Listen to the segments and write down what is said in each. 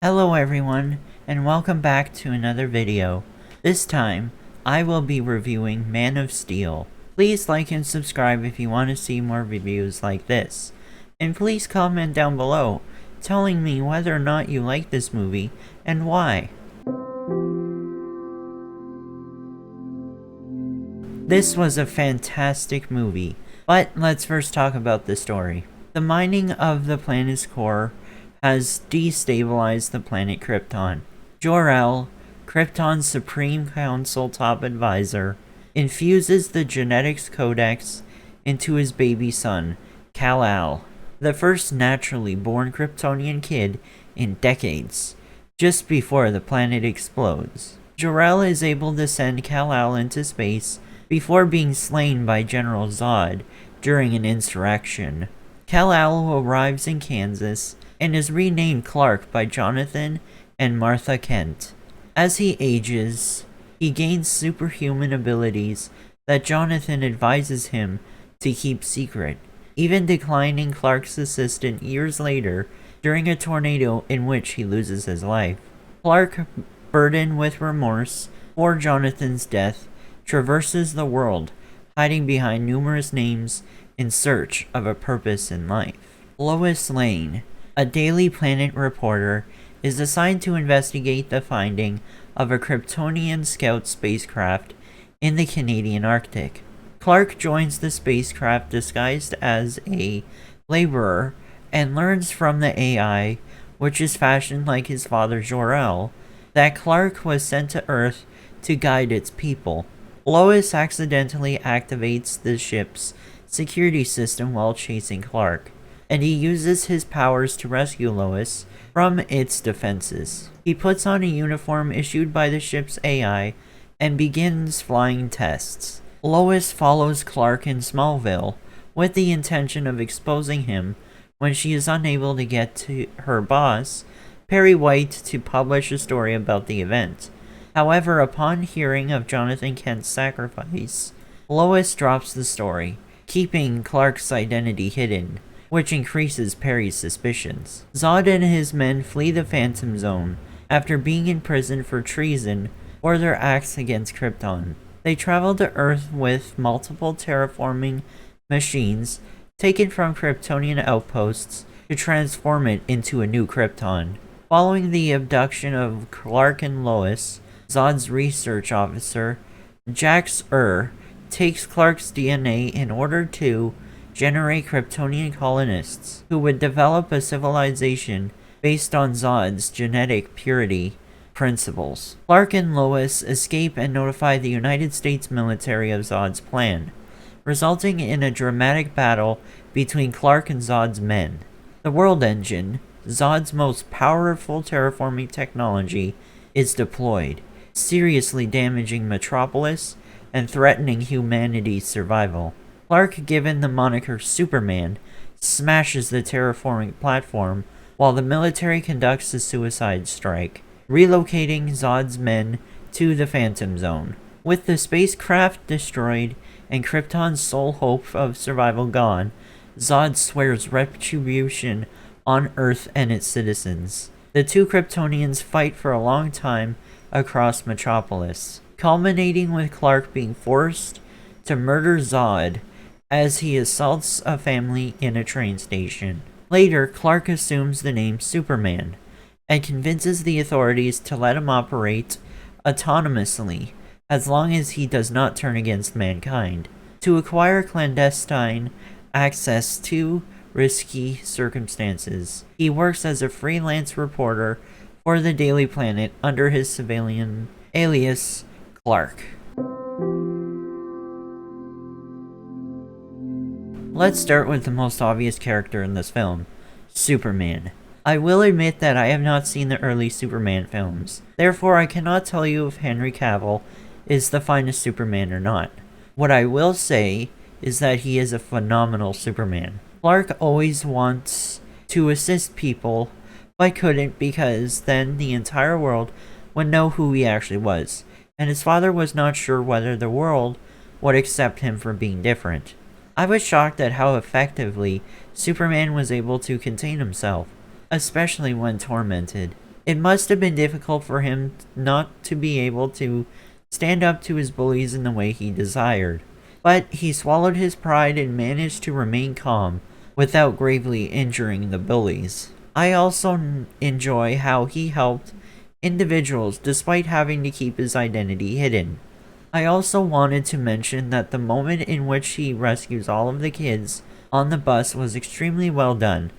Hello everyone, and welcome back to another video. This time, I will be reviewing Man of Steel. Please like and subscribe if you want to see more reviews like this. And please comment down below, telling me whether or not you like this movie, and why. This was a fantastic movie, but let's first talk about the story. The mining of the planet's core has destabilized the planet Krypton. Jor-El, Krypton's Supreme Council top advisor, infuses the genetics codex into his baby son, Kal-El, the first naturally born Kryptonian kid in decades, just before the planet explodes. Jor-El is able to send Kal-El into space before being slain by General Zod during an insurrection. Kal-El arrives in Kansas and is renamed Clark by Jonathan and Martha Kent. As he ages, he gains superhuman abilities that Jonathan advises him to keep secret, even declining Clark's assistant years later during a tornado in which he loses his life. Clark, burdened with remorse for Jonathan's death, traverses the world, hiding behind numerous names in search of a purpose in life. Lois Lane, a Daily Planet reporter, is assigned to investigate the finding of a Kryptonian scout spacecraft in the Canadian Arctic. Clark joins the spacecraft disguised as a laborer and learns from the AI, which is fashioned like his father Jor-El, that Clark was sent to Earth to guide its people. Lois accidentally activates the ship's security system while chasing Clark, and he uses his powers to rescue Lois from its defenses. He puts on a uniform issued by the ship's AI and begins flying tests. Lois follows Clark in Smallville with the intention of exposing him when she is unable to get to her boss, Perry White, to publish a story about the event. However, upon hearing of Jonathan Kent's sacrifice, Lois drops the story, keeping Clark's identity hidden, which increases Perry's suspicions. Zod and his men flee the Phantom Zone after being imprisoned for treason for their acts against Krypton. They travel to Earth with multiple terraforming machines taken from Kryptonian outposts to transform it into a new Krypton. Following the abduction of Clark and Lois, Zod's research officer, Jax takes Clark's DNA in order to generate Kryptonian colonists who would develop a civilization based on Zod's genetic purity principles. Clark and Lois escape and notify the United States military of Zod's plan, resulting in a dramatic battle between Clark and Zod's men. The World Engine, Zod's most powerful terraforming technology, is deployed, seriously damaging Metropolis and threatening humanity's survival. Clark, given the moniker Superman, smashes the terraforming platform while the military conducts a suicide strike, relocating Zod's men to the Phantom Zone. With the spacecraft destroyed and Krypton's sole hope of survival gone, Zod swears retribution on Earth and its citizens. The two Kryptonians fight for a long time across Metropolis, culminating with Clark being forced to murder Zod as he assaults a family in a train station. Later, Clark assumes the name Superman and convinces the authorities to let him operate autonomously as long as he does not turn against mankind. To acquire clandestine access to risky circumstances, he works as a freelance reporter for the Daily Planet under his civilian alias, Clark. Let's start with the most obvious character in this film, Superman. I will admit that I have not seen the early Superman films, therefore I cannot tell you if Henry Cavill is the finest Superman or not. What I will say is that he is a phenomenal Superman. Clark always wants to assist people, but couldn't because then the entire world would know who he actually was, and his father was not sure whether the world would accept him for being different. I was shocked at how effectively Superman was able to contain himself, especially when tormented. It must have been difficult for him not to be able to stand up to his bullies in the way he desired. But he swallowed his pride and managed to remain calm without gravely injuring the bullies. I also enjoy how he helped individuals despite having to keep his identity hidden. I also wanted to mention that the moment in which he rescues all of the kids on the bus was extremely well done,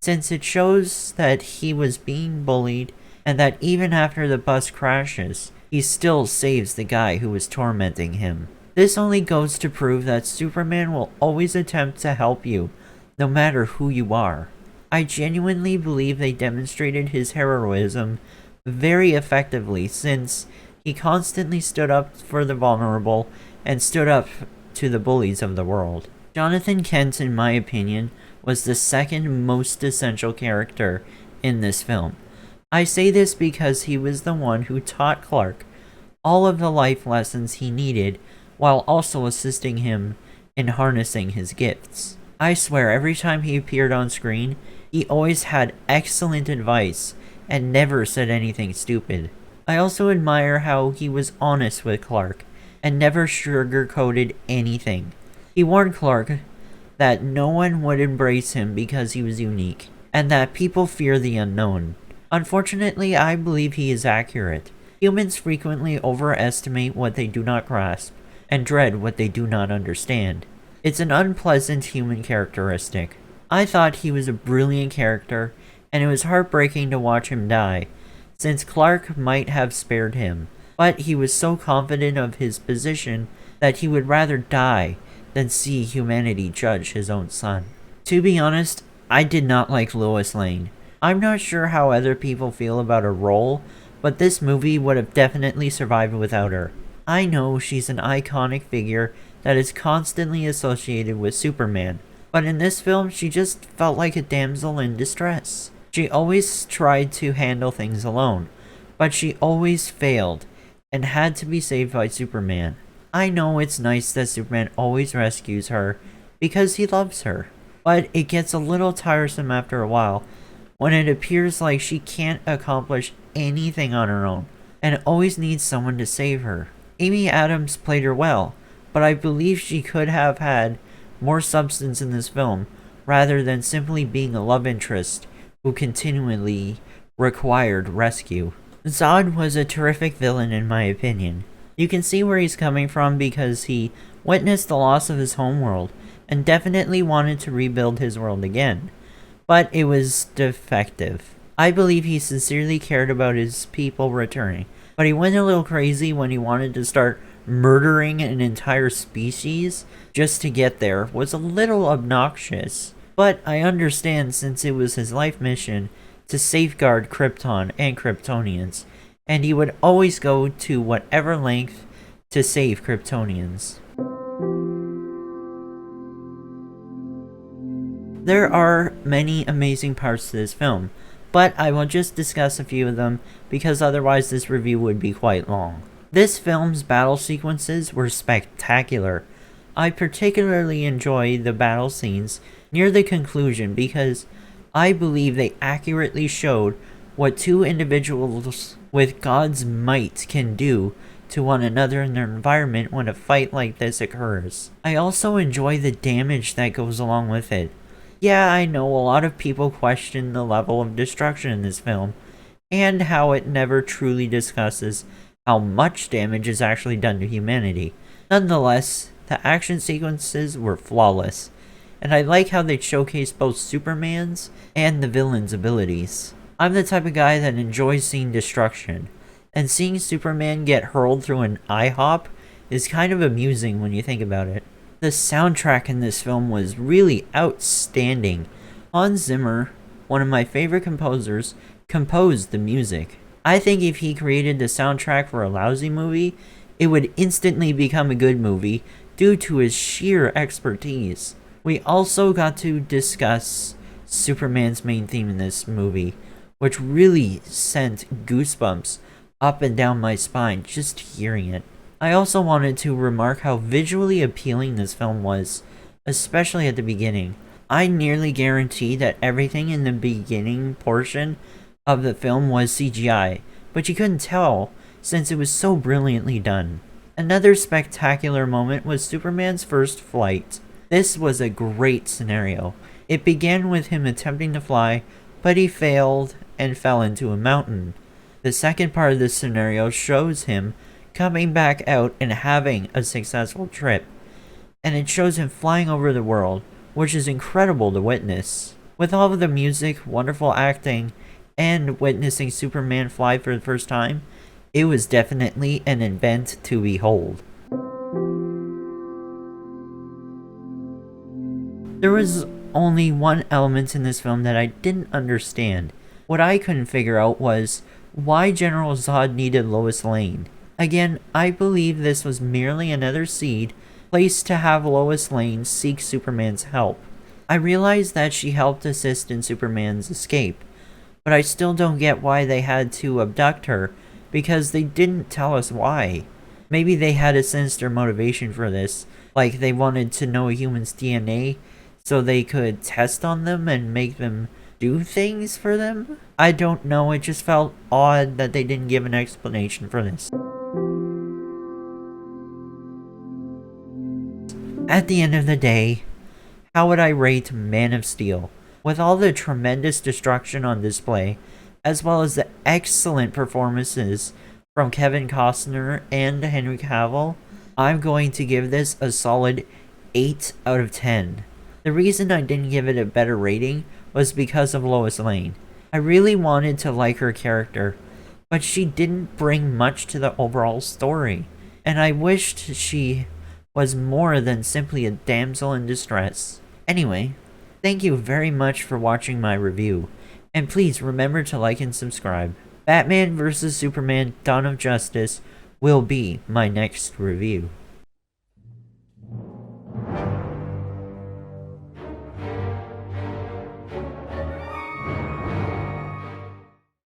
since it shows that he was being bullied and that even after the bus crashes, he still saves the guy who was tormenting him. This only goes to prove that Superman will always attempt to help you, no matter who you are. I genuinely believe they demonstrated his heroism very effectively, since he constantly stood up for the vulnerable and stood up to the bullies of the world. Jonathan Kent, in my opinion, was the second most essential character in this film. I say this because he was the one who taught Clark all of the life lessons he needed while also assisting him in harnessing his gifts. I swear every time he appeared on screen, he always had excellent advice and never said anything stupid. I also admire how he was honest with Clark and never sugarcoated anything. He warned Clark that no one would embrace him because he was unique, and that people fear the unknown. Unfortunately, I believe he is accurate. Humans frequently overestimate what they do not grasp, and dread what they do not understand. It's an unpleasant human characteristic. I thought he was a brilliant character, and it was heartbreaking to watch him die, since Clark might have spared him, but he was so confident of his position that he would rather die than see humanity judge his own son. To be honest, I did not like Lois Lane. I'm not sure how other people feel about her role, but this movie would have definitely survived without her. I know she's an iconic figure that is constantly associated with Superman, but in this film she just felt like a damsel in distress. She always tried to handle things alone, but she always failed and had to be saved by Superman. I know it's nice that Superman always rescues her because he loves her, but it gets a little tiresome after a while when it appears like she can't accomplish anything on her own and always needs someone to save her. Amy Adams played her well, but I believe she could have had more substance in this film rather than simply being a love interest who continually required rescue. Zod was a terrific villain in my opinion. You can see where he's coming from because he witnessed the loss of his homeworld and definitely wanted to rebuild his world again, but it was defective. I believe he sincerely cared about his people returning, but he went a little crazy when he wanted to start murdering an entire species just to get there. Was a little obnoxious, but I understand since it was his life mission to safeguard Krypton and Kryptonians, and he would always go to whatever length to save Kryptonians. There are many amazing parts to this film, but I will just discuss a few of them because otherwise this review would be quite long. This film's battle sequences were spectacular. I particularly enjoy the battle scenes near the conclusion because I believe they accurately showed what two individuals with God's might can do to one another in their environment when a fight like this occurs. I also enjoy the damage that goes along with it. Yeah, I know a lot of people question the level of destruction in this film, and how it never truly discusses how much damage is actually done to humanity. Nonetheless, the action sequences were flawless, and I like how they showcase both Superman's and the villain's abilities. I'm the type of guy that enjoys seeing destruction, and seeing Superman get hurled through an IHOP is kind of amusing when you think about it. The soundtrack in this film was really outstanding. Hans Zimmer, one of my favorite composers, composed the music. I think if he created the soundtrack for a lousy movie, it would instantly become a good movie due to his sheer expertise. We also got to discuss Superman's main theme in this movie, which really sent goosebumps up and down my spine just hearing it. I also wanted to remark how visually appealing this film was, especially at the beginning. I nearly guarantee that everything in the beginning portion of the film was CGI, but you couldn't tell since it was so brilliantly done. Another spectacular moment was Superman's first flight. This was a great scenario. It began with him attempting to fly, but he failed and fell into a mountain. The second part of this scenario shows him coming back out and having a successful trip, and it shows him flying over the world, which is incredible to witness. With all of the music, wonderful acting, and witnessing Superman fly for the first time, it was definitely an event to behold. There was only one element in this film that I didn't understand. What I couldn't figure out was why General Zod needed Lois Lane. Again, I believe this was merely another seed placed to have Lois Lane seek Superman's help. I realize that she helped assist in Superman's escape, but I still don't get why they had to abduct her, because they didn't tell us why. Maybe they had a sinister motivation for this, like they wanted to know a human's DNA so they could test on them and make them do things for them? I don't know, it just felt odd that they didn't give an explanation for this. At the end of the day, how would I rate Man of Steel? With all the tremendous destruction on display, as well as the excellent performances from Kevin Costner and Henry Cavill, I'm going to give this a solid 8 out of 10. The reason I didn't give it a better rating was because of Lois Lane. I really wanted to like her character, but she didn't bring much to the overall story, and I wished she was more than simply a damsel in distress. Anyway, thank you very much for watching my review, and please remember to like and subscribe. Batman vs Superman: Dawn of Justice will be my next review.